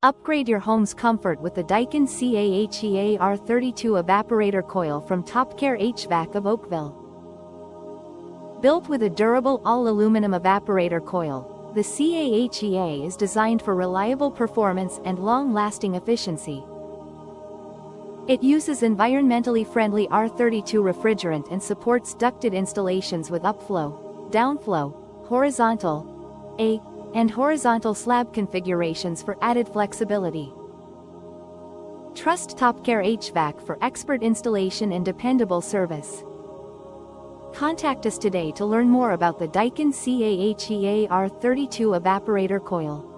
Upgrade your home's comfort with the Daikin CAHEA R32 Evaporator Coil from TopCare HVAC of Oakville. Built with a durable all-aluminum evaporator coil, the CAHEA is designed for reliable performance and long-lasting efficiency. It uses environmentally friendly R32 refrigerant and supports ducted installations with upflow, downflow, horizontal, and horizontal slab configurations for added flexibility. Trust TopCare HVAC for expert installation and dependable service. Contact us today to learn more about the Daikin CAHEA R32 Evaporator Coil.